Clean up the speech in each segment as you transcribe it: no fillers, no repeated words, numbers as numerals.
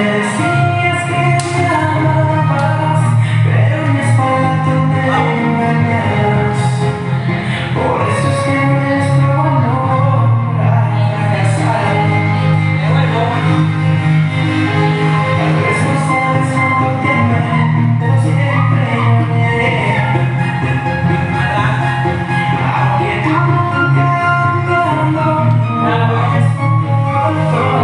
decías que me amabas, pero en mi espalda tú me engañas. Por eso es que nuestro amor ha fracasado. Tal vez no sabes cuánto te amé, pero siempre lloré. Aunque tú nunca me amó, no vayas por todo.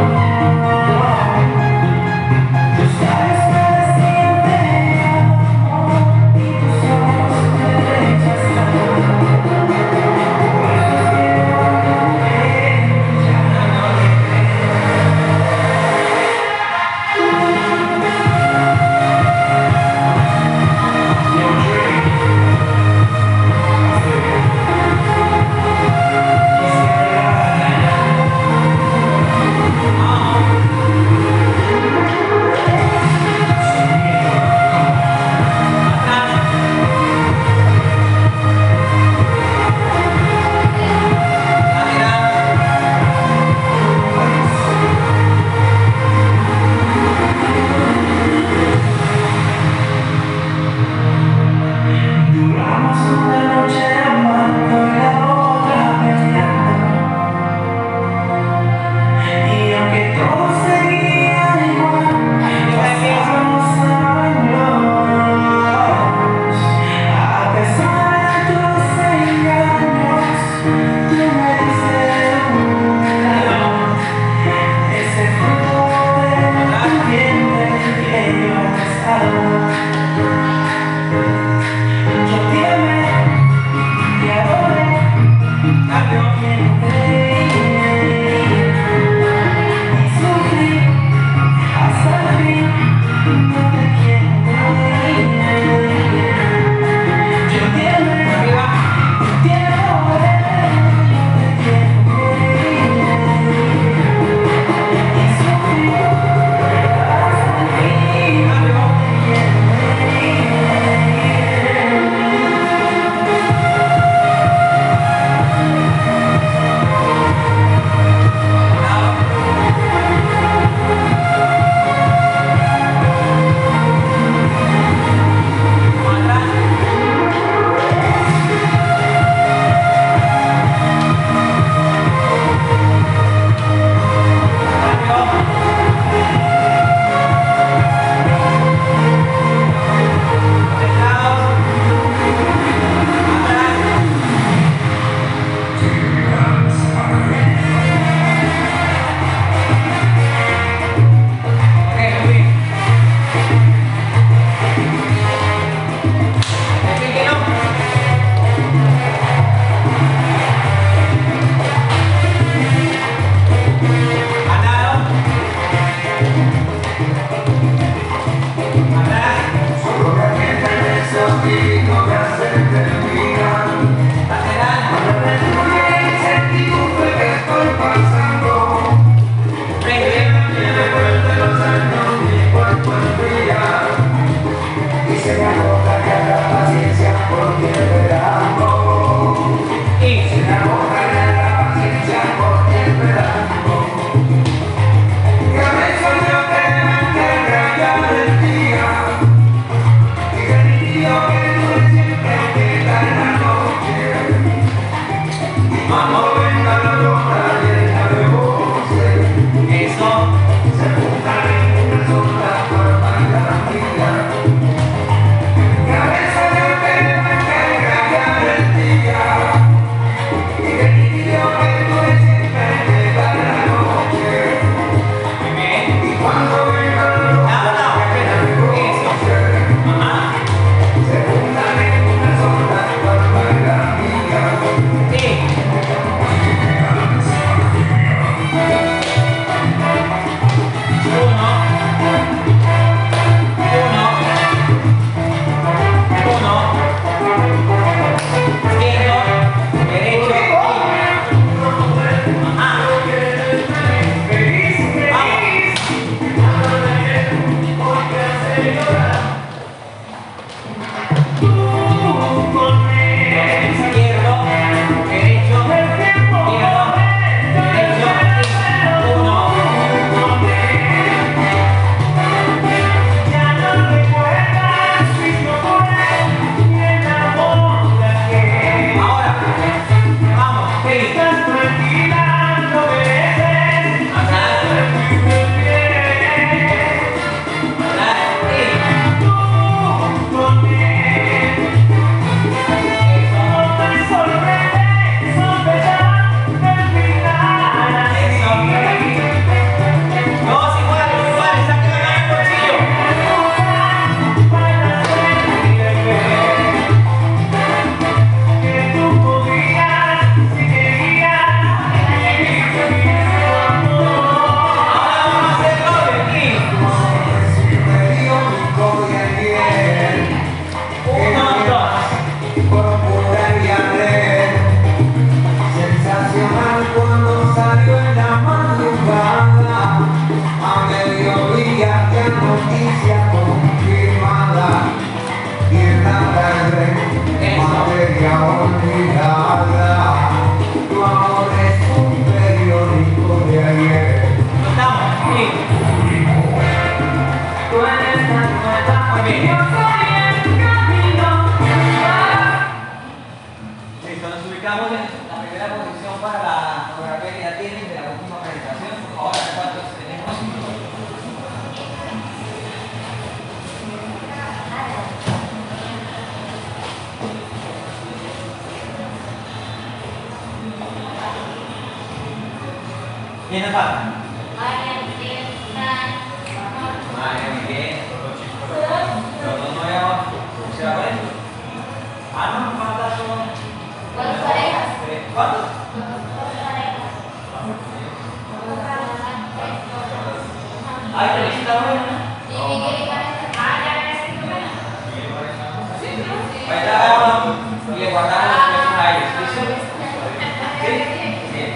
Listo, nos ubicamos en la primera posición para la fotografía que ya tienen de la última presentación. Ahora, ¿cuántos tenemos? ¿Quién nos falta? María, muy bien. Los dos nuevos. ¿Se va con esto? Ah, no, nos falta solo. ¿Cuántos? Ay, felicita bueno. Ahí está, y le guardamos los precios a ellos, ¿listo? ¿Sí? Bien.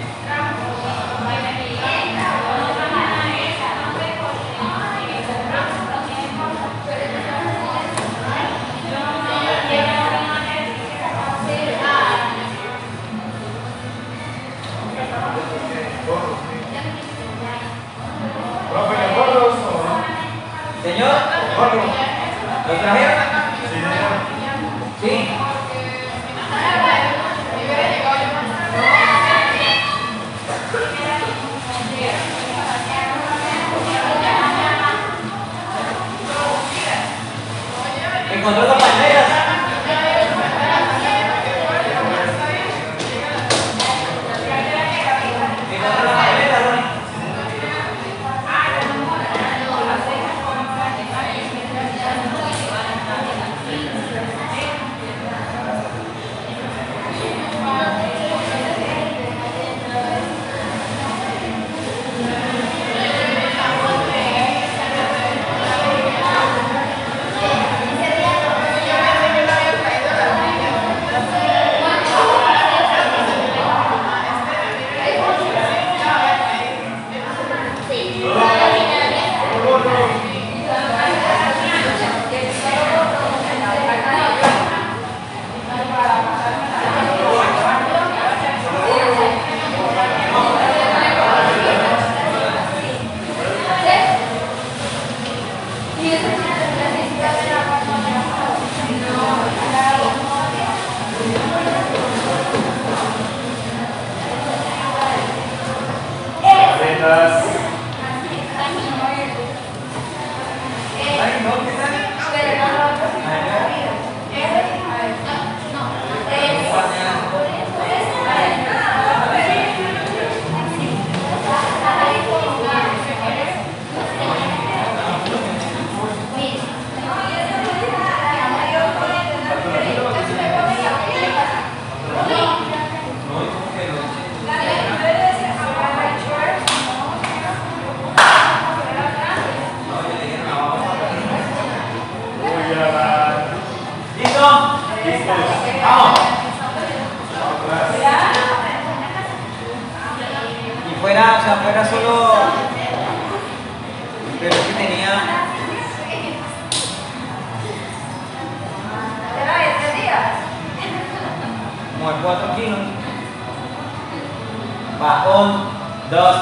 Señor, ¿lo trajeron? Sí. ¿Encontró las palmeras? ¿Encontró las palmeras, Ronnie? Fuera solo, pero sí tenía como de 4 kilos. Va, 1, 2.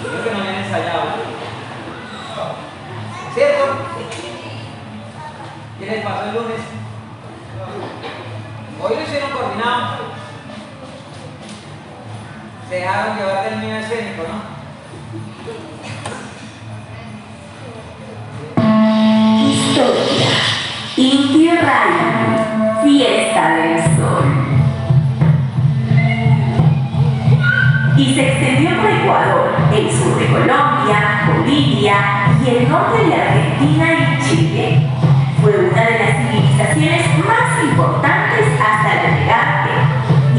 Creo que no habían ensayado. ¿Cierto? ¿Qué les pasó el lunes? Hoy lo hicieron coordinado. Se dejaron llevar del mío escénico, ¿no? Historia. Inti Raymi, fiesta del sol. Y se extendió por Ecuador, el sur de Colombia, Bolivia y el norte de Argentina y Chile. Fue una de las civilizaciones más importantes hasta la llegada de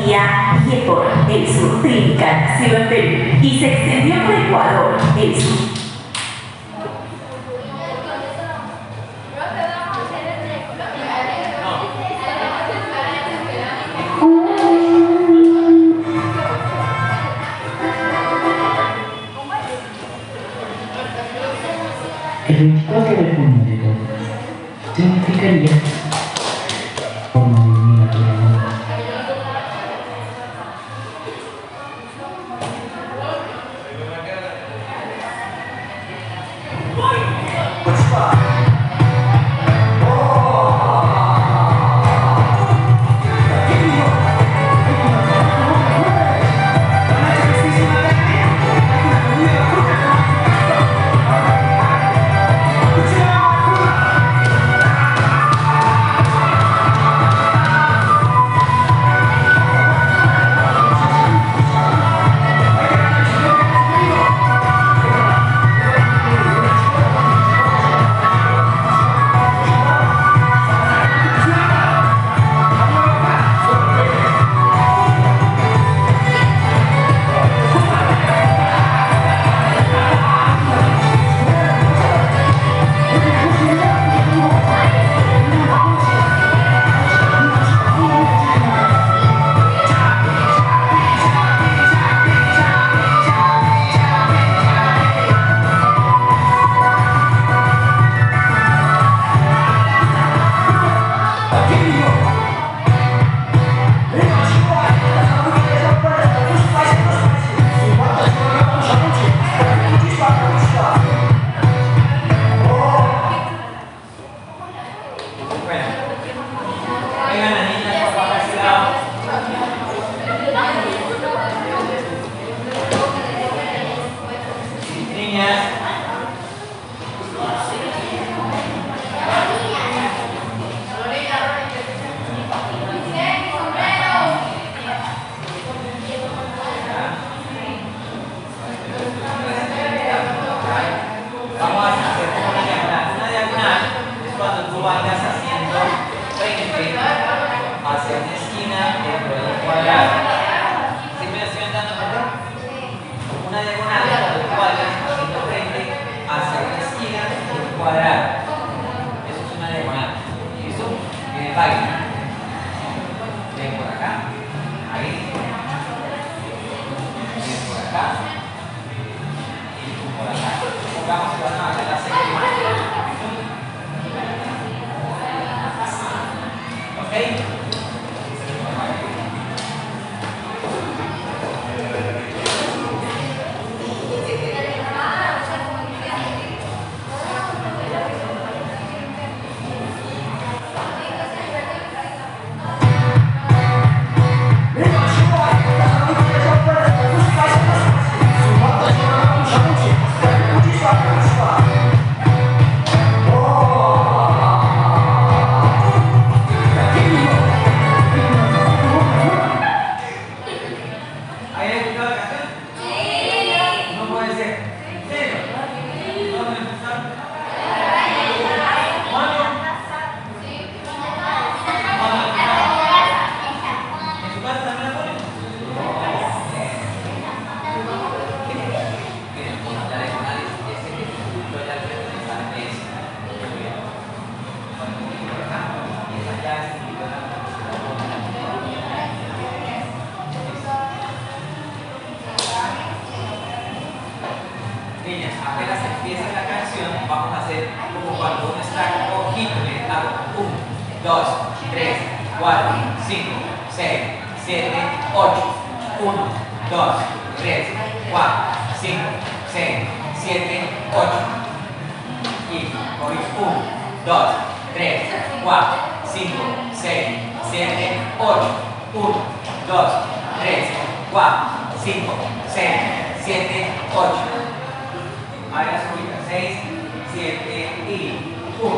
y por el sur Trinca nació en Perú y se extendió por Ecuador, el sur. El 24 de junio de todo significaría forma de unir a todo el mundo. 6, 7, 8. Y cogí 1, 2, 3, 4, 5, 6, 7, 8. 1, 2, 3, 4, 5, 6, 7, 8. Ahora subida 6, 7 y 1.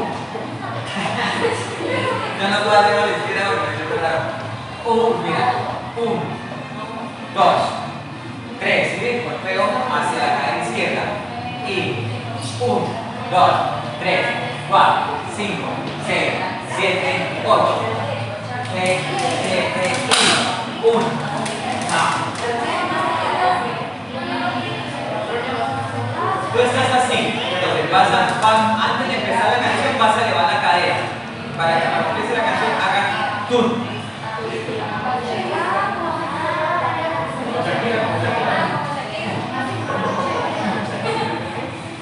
Yo no puedo hacerlo a la izquierda porque yo preparo. Mira. 1, 2, 3. ¿Sí? Pues pego hacia la cadera izquierda. Y 1, 2, 3, 4, 5, 6, 7, 8. 6, 7 y 1. Tú estás así, entonces antes de empezar la canción vas a elevar la cadera para que cuando empiece la canción haga turno.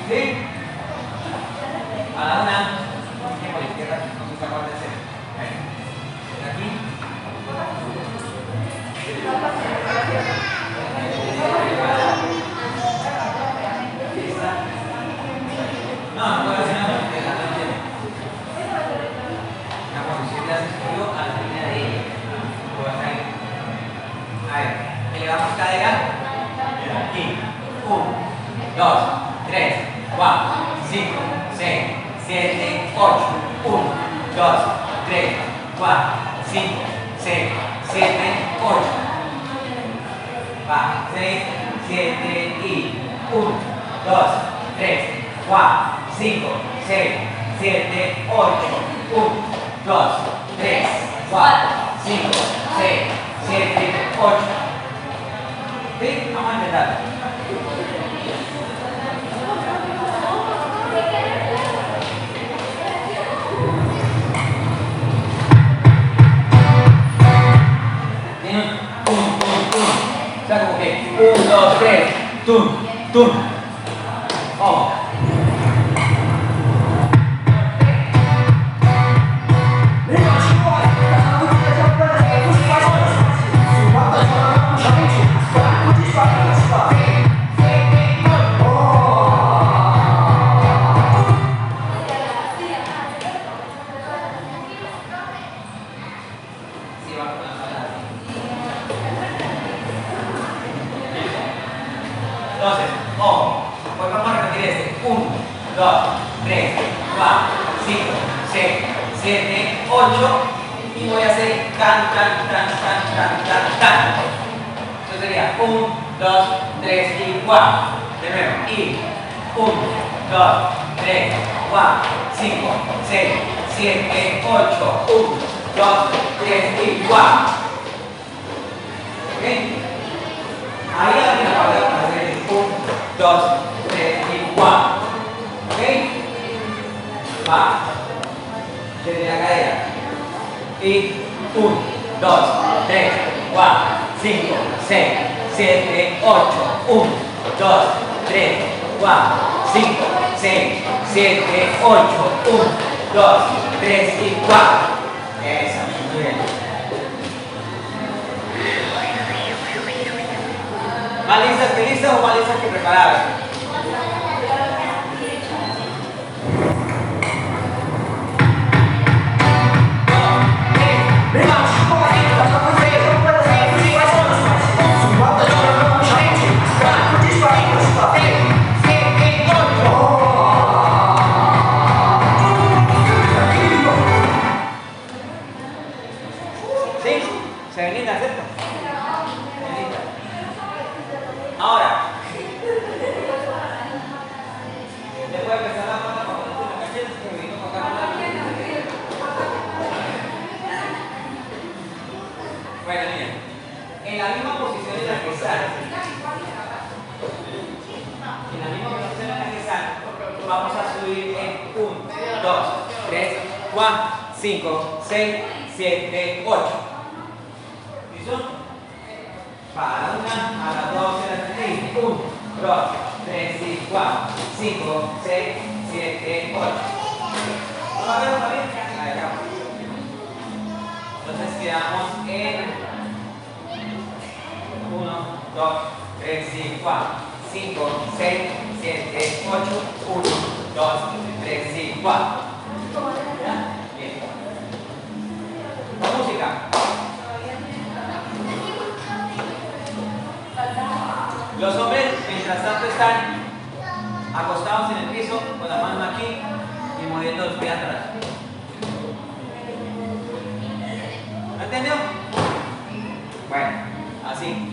¿Sí? A la una, por la izquierda, no se acaba de hacer. Aquí. No puedo hacer nada porque la entiendo. La posición la estudio a la línea de ella. Lo vas a ir. A ver, elevamos cadera. Aquí. 1, 2, 3, 4, 5, 6, 7, 8. 1, 2, 3, 4, 5, 6, 7, 8. Va, 6, 7 y 1, 2, 3, 4, 5, 6, 7, 8. 1, 2, 3, 4, 5, 6, 7, 8. ¿Sí? Vamos a empezar. Tienen o sea, como que 1, 2, 3, tum. Vamos. Entonces, pues vamos a repetir este. 1, 2, 3, 4, 5, 6, 7, 8. Y voy a hacer tan. Eso sería 1, 2, 3 y 4. De nuevo. Y 1, 2, 3, 4, 5, 6, 7, 8. 1, 2, 3 y 4. ¿Ok? Ahí la primera parte vamos a hacer 1, 2, 3 y 4. ¿Ok? Va. Desde la cadera. Y 1, 2, 3, 4, 5, 6, 7, 8. 1, 2, 3, 4, 5, 6, 7, 8. 1, 2, 3 y 4. Eso, muy bien. ¿Más listas que listas o más listas que preparadas? ¿Sí? Serenita, ¿cierto? Serenita. Ahora, después de empezar la mano con la cacheta, que vino con acá. Bueno, miren, en la misma posición en la que sale, vamos a subir en 1, 2, 3, 4, 5, 6, 7, 8. ¿Listo? Para la 1, a la 2, a la 3, 1, 2, 3 y 4, 5, 6, 7, 8. ¿Vamos a ver otra vez? Ahí acá. Entonces quedamos en 1, 2, 3 y 4, 5, 6, 8, 1, 2, 3 y 4. ¿Ya? Bien. La música. Los hombres, mientras tanto, están acostados en el piso con la mano aquí y moviendo los pies atrás. ¿No entendió? Bueno, así.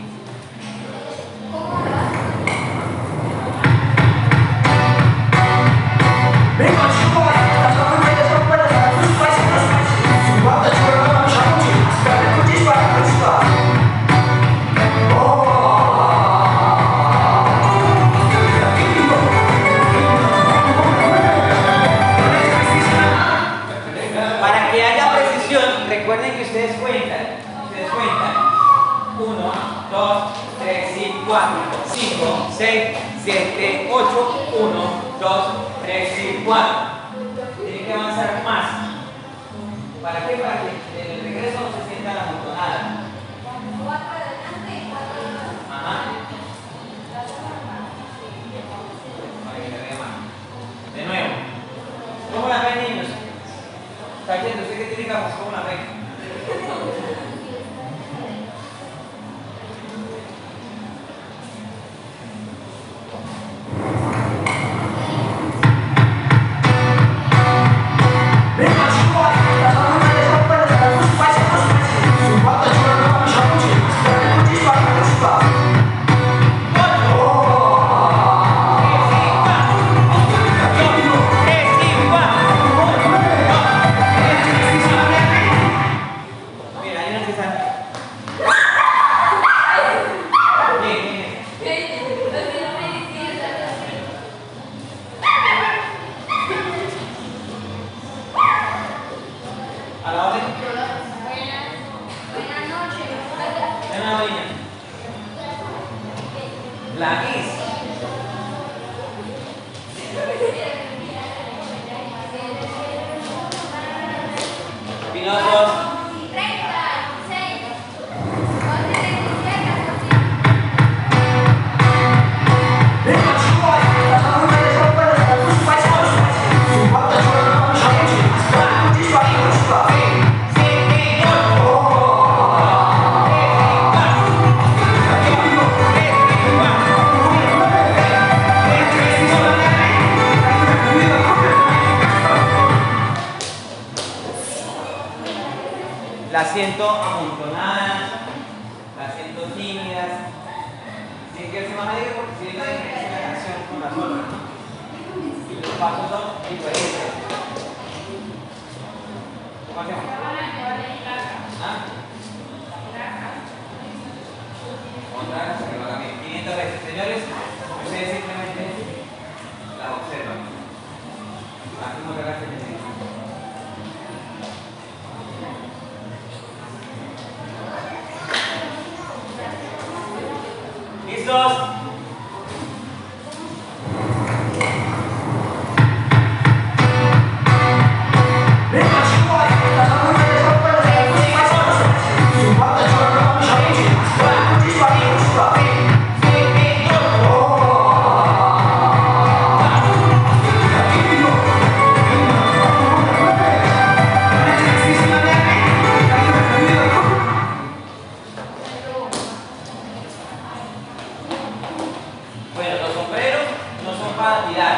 Para que haya precisión, recuerden que ustedes cuentan. 1, 2, 3 y 4, 5, 6, 7, 8, 1, 2, 3 y 4. Tienen que avanzar más. ¿Para qué? Para que en el regreso no se sienta la amontonada. Ajá. Para que se vea más. De nuevo. ¿Cómo la ven, niños? ¿Está yendo? ¿Usted qué tiene que hacer? ¿Cómo la ven? A la orden. Buenas noches. Ven a la orilla. La is. Pinosos. 36. Las siento amontonadas, las siento tímidas. Tienen que verse más alegre porque si no hay diferencia en la canción con las otras, ¿no? Y los pasos son diferentes. ¿Cómo hacemos? ¿Ah? Otra vez que lo haga bien. 500 veces. Señores, ustedes simplemente las observan. Así no le gasten el tiempo. ¿Listos? Bueno, los sombreros no son para tirar.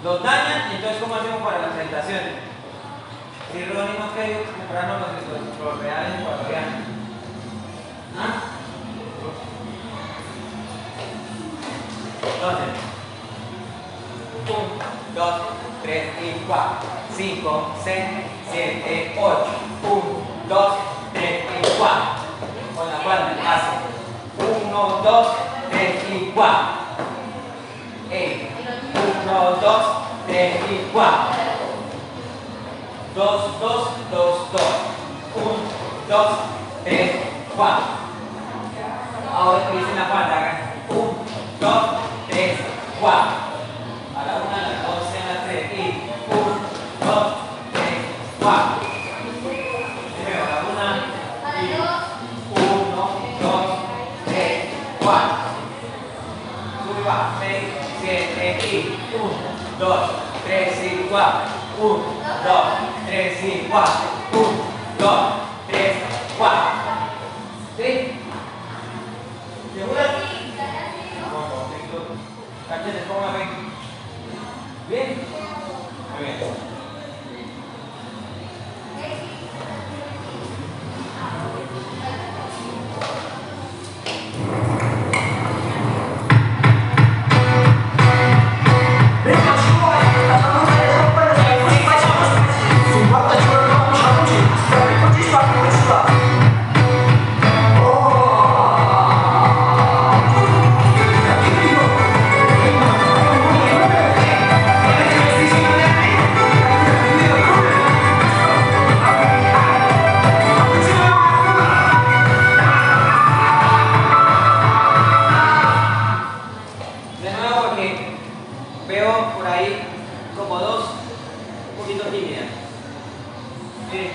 Los dañan y entonces ¿cómo hacemos para las presentaciones? Si Ronnie no querido comprarnos los reales ecuatorianos. ¿Ah? Entonces, 1, 2, 3 y 4, 5, 6, 7, 8, 1, 2, 3 y 4. Con la palma hace 1, 2, 3 y 4. 1, 2, 3 y 4. 2, 2, 2, 2. 1, 2, 3, 4. Ahora utilicen la palma acá. 1, 2, 3, 4. A la 1, a la 2, a la 3 y 1, 2, 3, 4. Primero a la 1 y 1, 2, 3, 4. Sube 4, 6, 7 y 1, 2, 3 y 4, 1, 2, 3 y 4, 1, 2, 3, 4. ¿Sí? ¿Segura? No, perfecto. Cáchate, póngame. ¿Bien? Muy bien. Veo por ahí como dos un poquito tímidas. ¿Sí?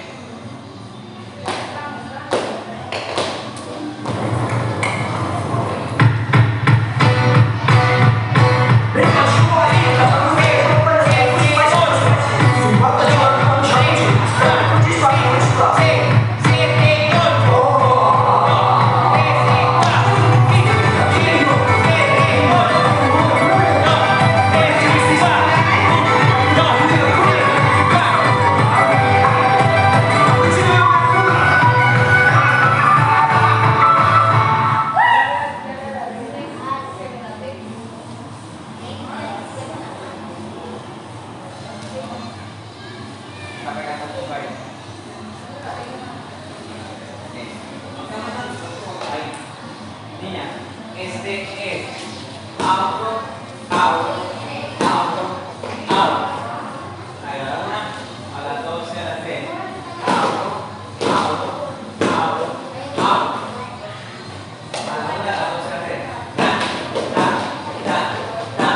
Niña, este es auto, auto, auto, auto. A la 1, a las 12, a las 3. Auto, auto, auto, auto. A la 1, a las 12, a las 3. Da, da, da, da.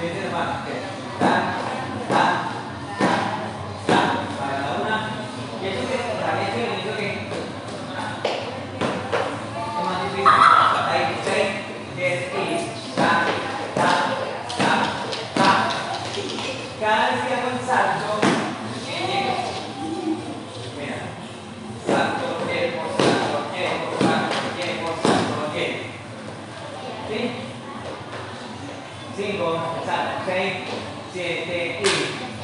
¿Qué dice hermano? Da, da, da, da. Para la 1. ¿Y eso qué es? ¿Para qué es? ¿Eso qué? Cada vez que hago el salto, llego. Mira, salto, llego, salto, llego, salto, llego, salto, llego. ¿Sí? 5, salto, 6, 7 y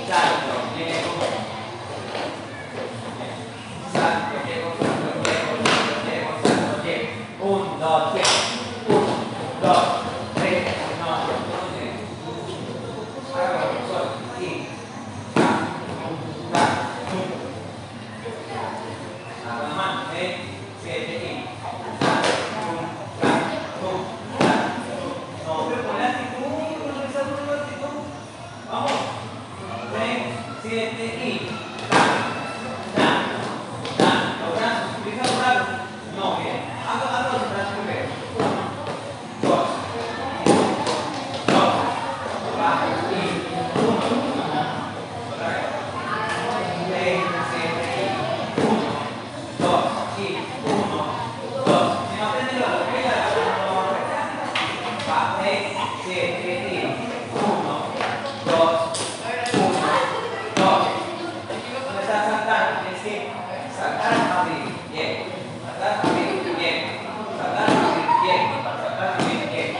salto, llego. Salto, llego, salto, llego, salto, llego, salto, llego. 1, 2, 3. 1, 2, 3. No, no sé. Ahora solo. Y. Da. A la mano. 7 y. Da. Da. Da. No, pero con la actitud. Con esa actitud. Vamos. 6, 7 y. Da. Da. Da. Los brazos. Utiliza los brazos. No, bien. Hago los brazos primero. 1, 2, 2, baja y 1. Otra vez. 6, 7 y 1, 2 y 1, 2. Si no aprendes la lógica, no va a aprender. Va, 6, 7 y 1, 2, 1, 2. ¿Dónde estás saltando? Tienes que saltar abrir. Bien. Saltar abrir. Bien. Saltar abrir. Bien. Saltar abrir. Bien.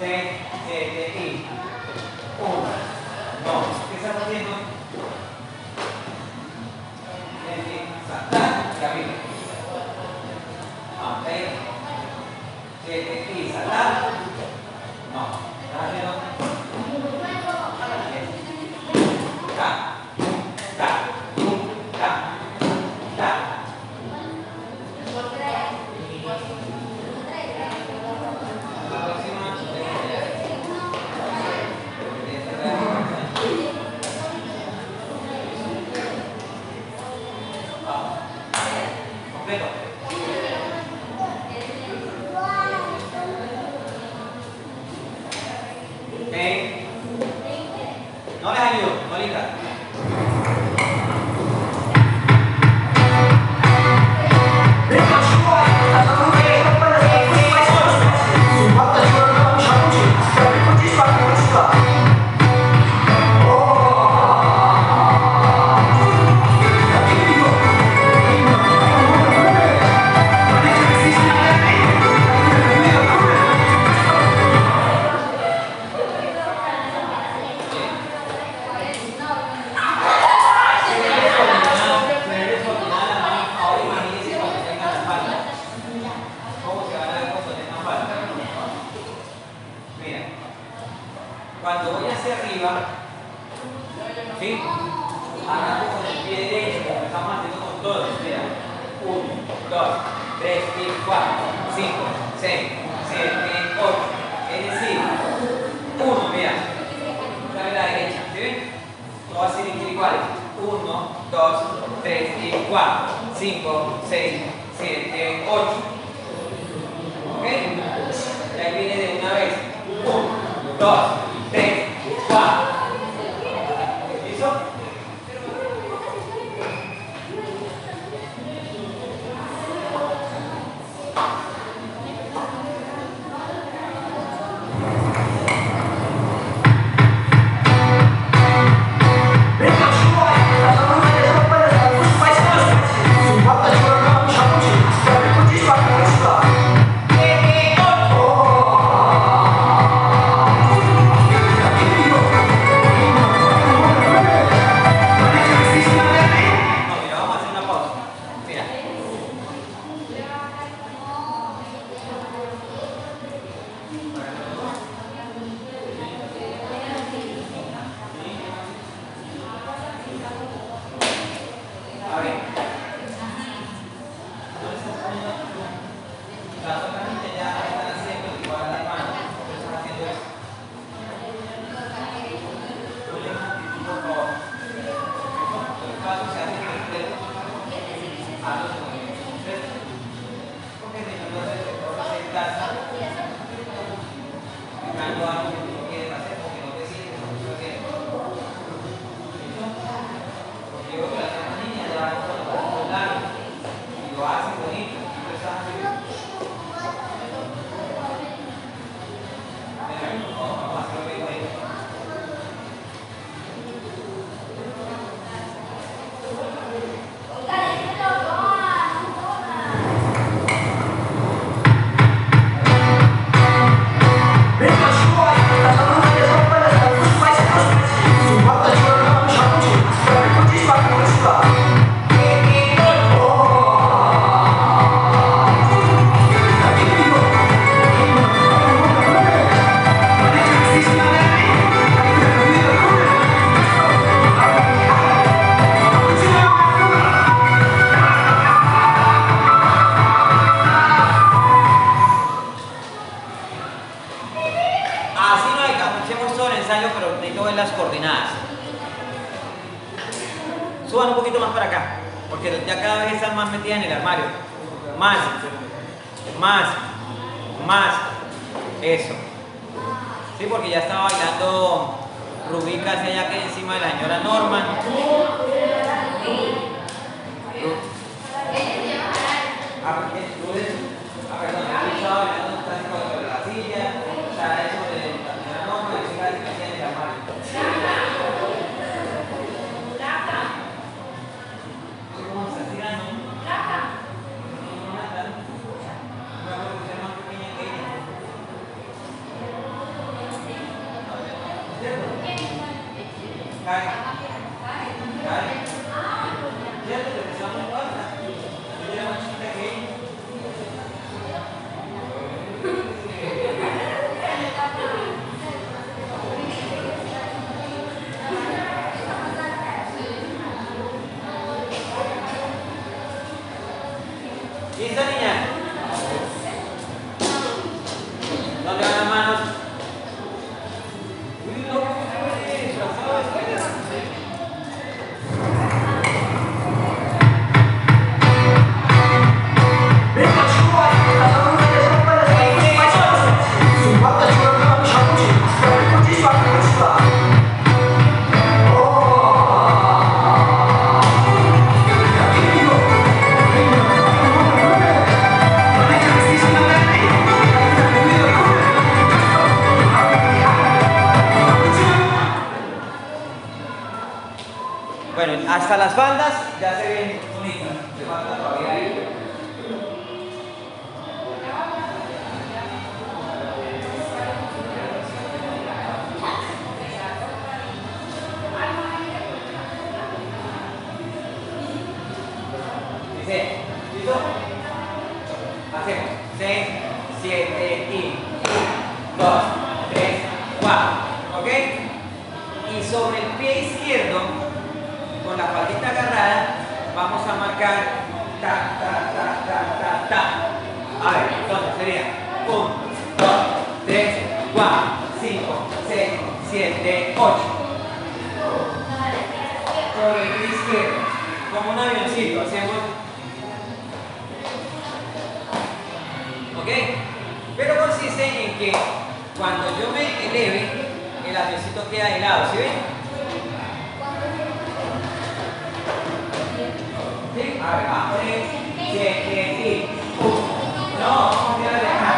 6, 7 y 1, 2. ¿Qué estás haciendo? Tienes que saltar y abrir. 6, 7 y saltar. No. ¿Estás haciendo? Bien. Da. Da. Da. Da. La próxima. Completo. No les ayudo, no linda. Because you are a 3 y 4, 5, 6, 7, 8. Es decir, 1, mira. Otra vez la derecha, ¿sí ven? Todas así iguales. 1, 2, 3 y 4, 5, 6, 7, 8. ¿Ok? Y ahí viene de una vez. 1, 2, 3, 4. ¿Listo? Las coordenadas. Suban un poquito más para acá, porque ya cada vez están más metidas en el armario. Más, más, más. Eso. Sí, porque ya estaba bailando Rubí casi allá que encima de la señora Norma. Perdón, estaba bailando casi sobre la silla. O sea, eso de la señora Norma y casi metida en el armario. ¿Cómo se está tirando? Cae. Fíjate que se llama un guarda. Yo era más chiquita que ella. ¿Lista, niña? ¿Dónde van las manos? Bueno, hasta las bandas ya se ven bonitas. Se falta todavía ahí. Dice, ¿listo? Hacemos 6, 7 y 1, 2, 3, 4. ¿Ok? Y sobre el pie izquierdo, con la palita agarrada, vamos a marcar ta, ta, ta, ta, ta, ta. A ver, entonces sería 1, 2, 3, 4, 5, 6, 7, 8. Sobre el izquierdo, como un avioncito, hacemos. ¿Ok? Pero consiste en que cuando yo me eleve, el avioncito queda de lado, ¿sí ven? ¿Sí? A ver, vamos, 3, 7 y 1. No, vamos a tirar de acá.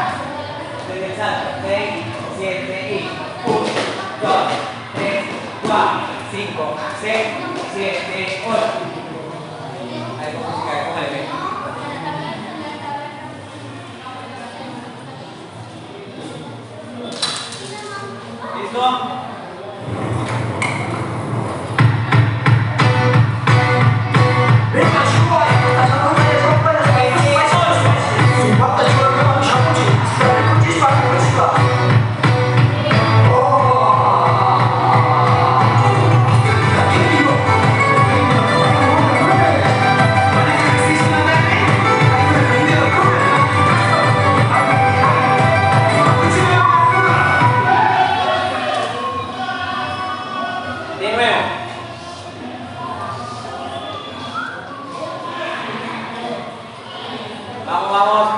Desde el salto, 6, 7 y 1, 2, 3, 4, 5, 6, 7, 8. Ahí con música, ahí con el efecto. ¿Listo? De nuevo. Vamos, vamos.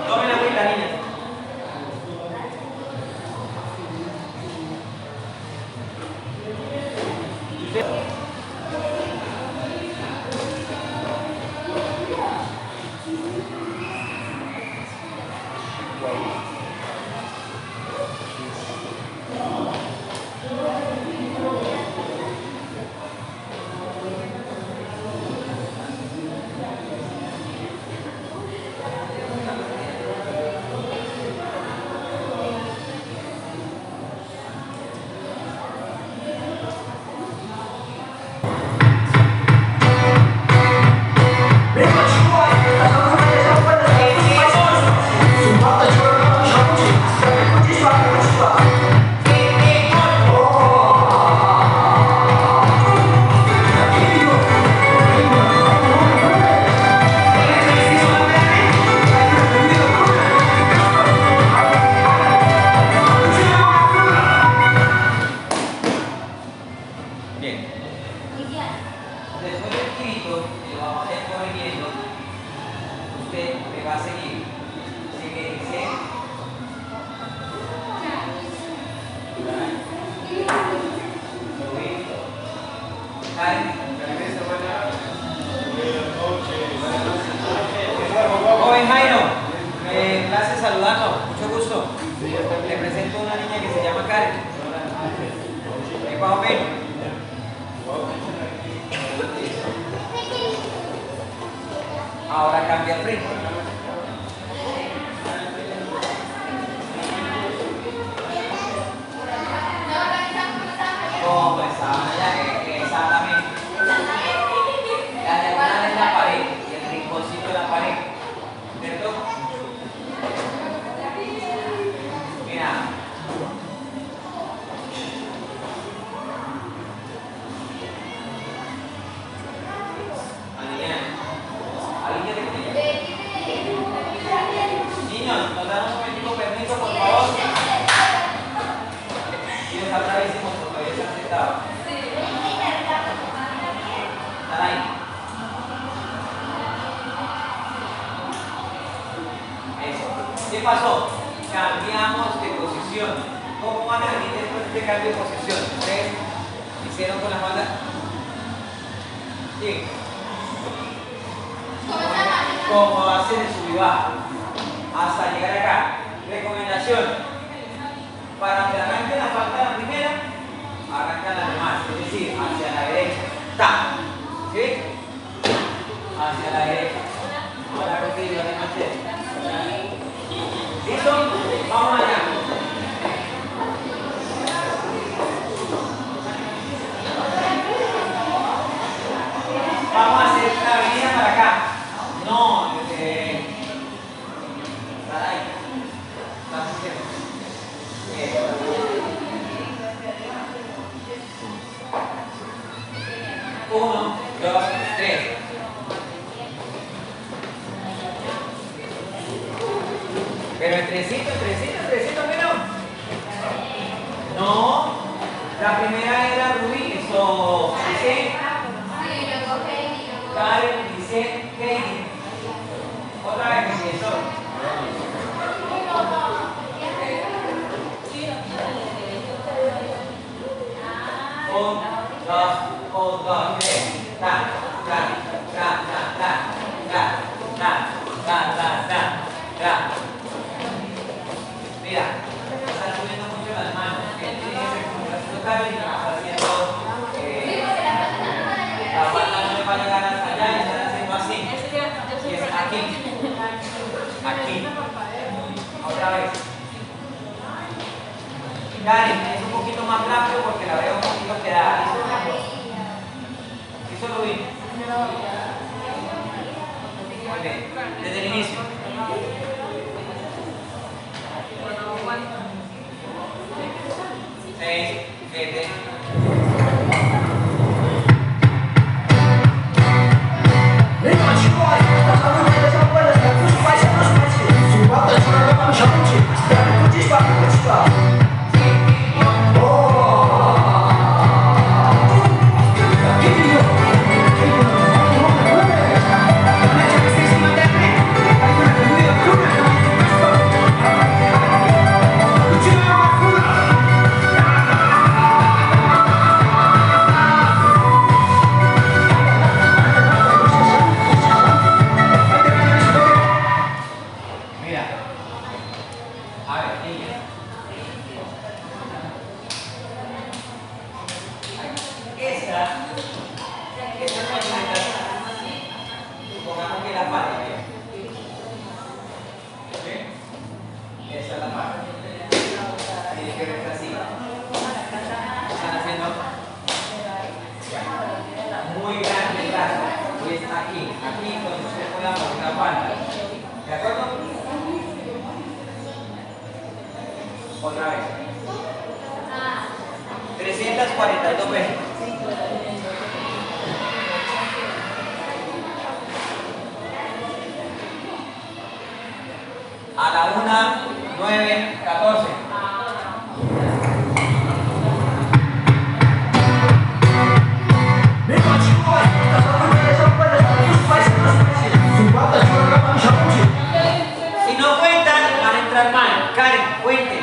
Tomen agüita, niñas. Bien. Después del grito, que lo vamos a ir corrigiendo, usted me va a seguir. Así que dice. Joven Jairo, gracias, saludando, mucho gusto. Le presento a una niña que se llama Karen. Más o menos. Ahora cambia el ritmo. Como estaban allá, exactamente. La diagonal es la pared y el rinconcito de la pared. ¿Cierto? Mira. Niños, nos dan un momentico permiso, por favor. Y les agradecemos porque hoy están sentados. ¿Están ahí? Eso. ¿Qué pasó? Cambiamos de posición. ¿Cómo van a venir después de este cambio de posición? ¿Ustedes hicieron con la falda? Sí. Como hacen el sub y baja hasta llegar acá. Recomendación: para que arranque la falda la primera, arrancan las demás, es decir, hacia la derecha. Ta. ¿Sí? Hacia la derecha. Ahora contigo, de machete. ¿Listo? Vamos allá. Vamos a hacer la avenida para acá. No, para ahí. ¿Estás haciendo? Bien. 1, 2, 3. Pero el trencito, menos. No. La primera era Rubí, eso dice. Karen, dice Katie. Otra vez, eso. 1, 2, 3. Ta. Mira, están subiendo mucho las manos. Tiene que ser como las totales y están haciendo. La pata no le va a llegar hasta allá y están haciendo así. Y es aquí. Aquí. Otra vez. Karen, es un poquito más rápido porque la veo un poquito quedada. ¿Listo, Rubí? Muy bien. Desde el inicio. 6, 7. Otra vez. 342 veces. A la 1, 9, 14. Si no cuentan, van a entrar mal. Karen, cuente.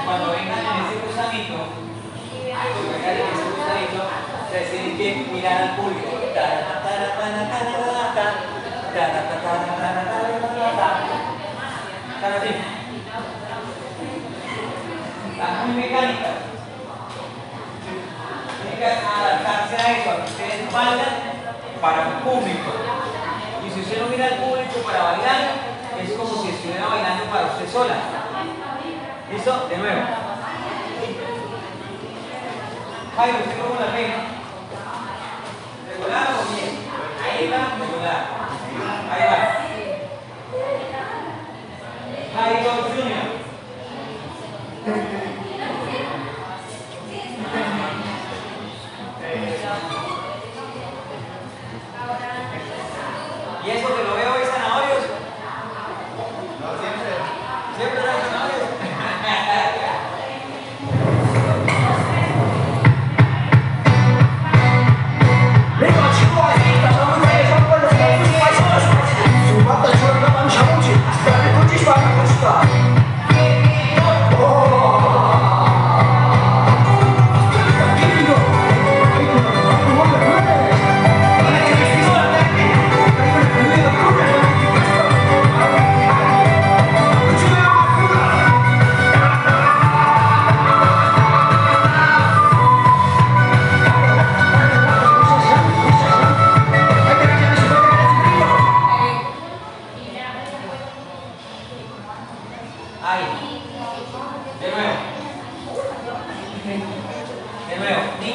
Cuando vengan en ese gusanito, ustedes tienen que mirar al público. Están así. Están muy mecánicas. Tienen que adaptarse a eso. Ustedes bailan para un público. Y si usted no mira al público para bailar, es como si estuviera bailando para usted sola. ¿Listo? De nuevo. Jairo, ¿usted cómo la ve? ¿Regular o bien? Ahí va, regular. Ahí va. Jairo Junior.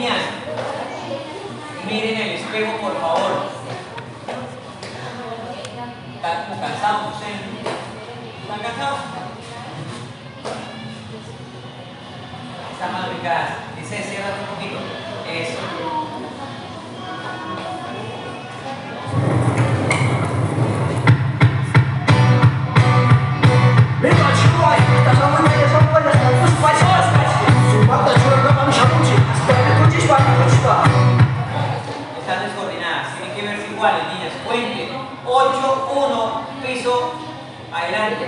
Niñas, miren el espejo, por favor. ¿Están como cansados ustedes? ¿Están cansados? Están más ubicadas. Dice, cierra un poquito. Eso. Están descoordinadas, tienen que verse iguales, niñas. Cuenten. 8, 1, piso, adelante.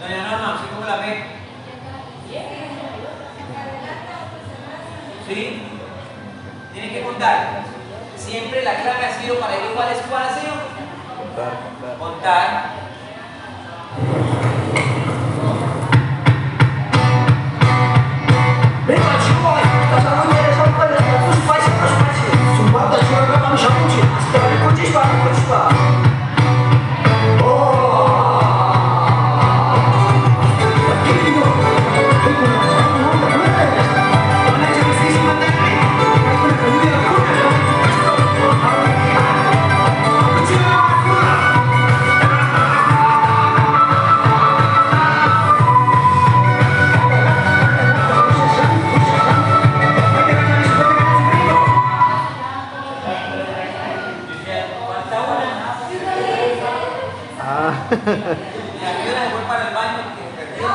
Doña Norma, ¿sí cómo la ve? ¿Sí? Tienen que contar. Siempre la clave ha sido para ir iguales. ¿Cuál ha sido? Contar. Y aquí la dejó para el baño porque se perdió.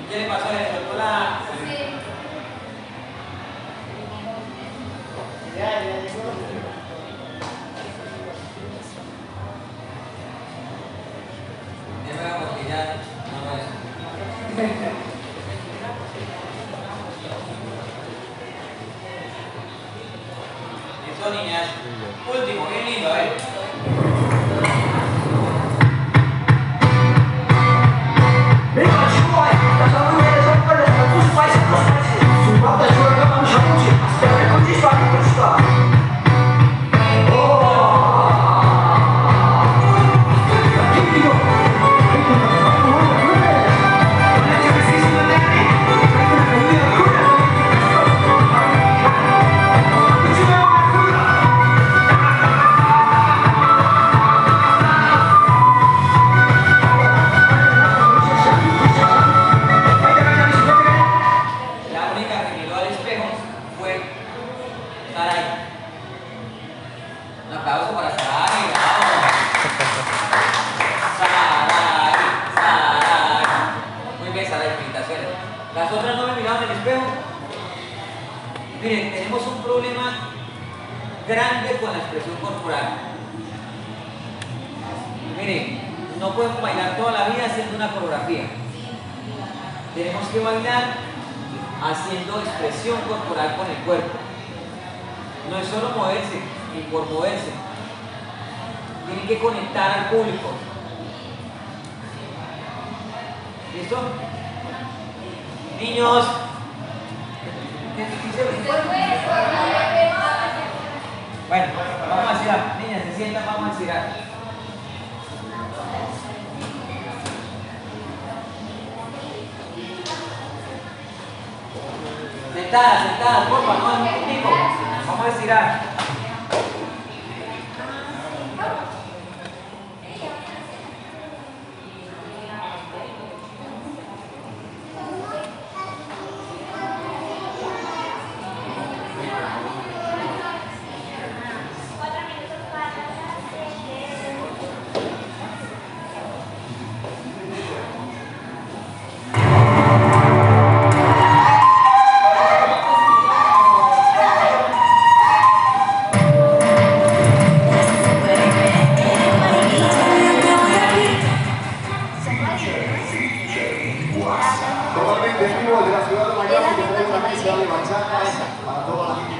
¿Qué le pasó? ¿Le soltó la...? Porque ya no es. Eso, niñas. Último, bien lindo, a ver. Las otras no me miraban en el espejo. Miren, tenemos un problema grande con la expresión corporal. Miren, no podemos bailar toda la vida haciendo una coreografía. Tenemos que bailar haciendo expresión corporal con el cuerpo. No es solo moverse y por moverse. Tienen que conectar al público. ¿Listo? Niños. Bueno, vamos a estirar. Niñas, se sientan, vamos a estirar. Sentadas, porfa, no es un tipo. Vamos a estirar. Totalmente en vivo de la ciudad de Miami, que trae una mesa de bachata para toda la gente.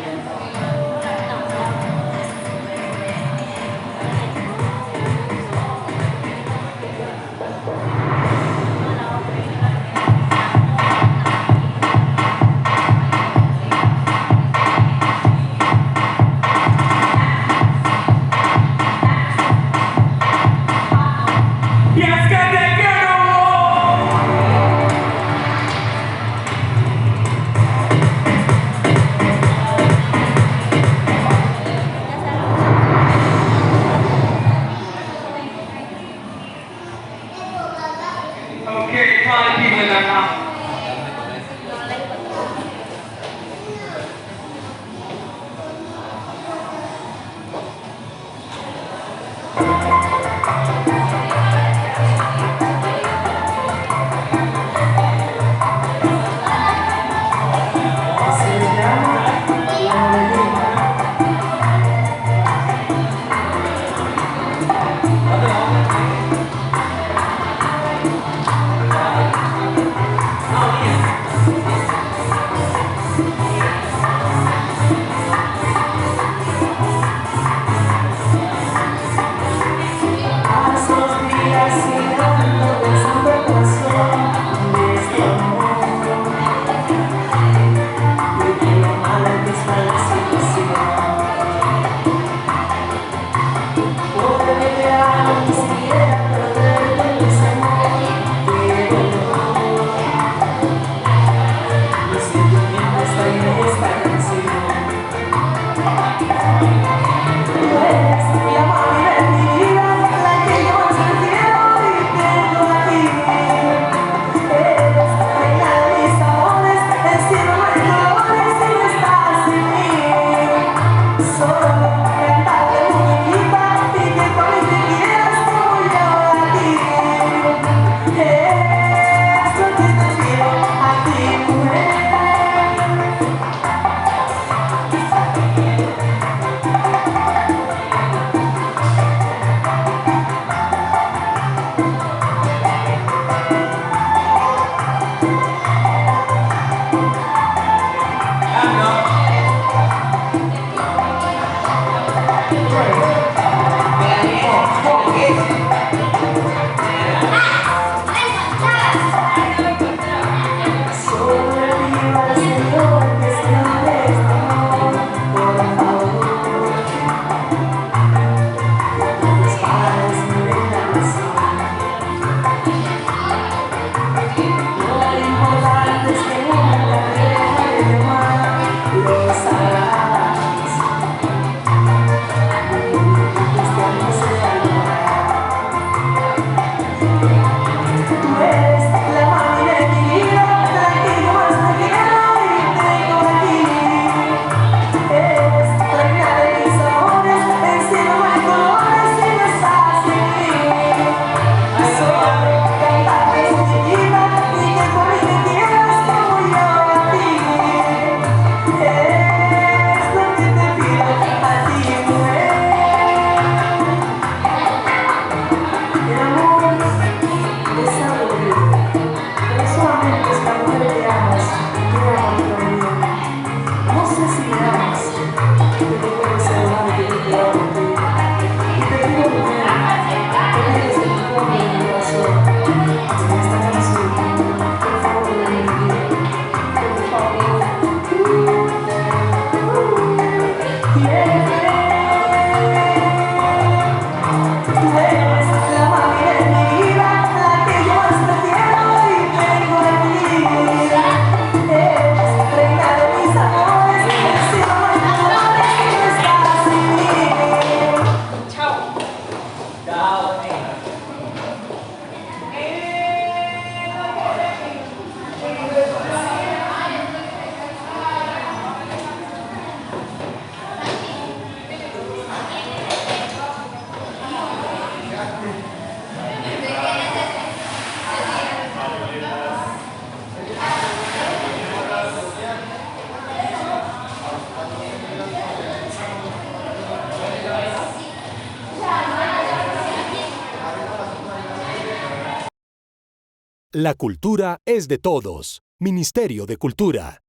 La cultura es de todos. Ministerio de Cultura.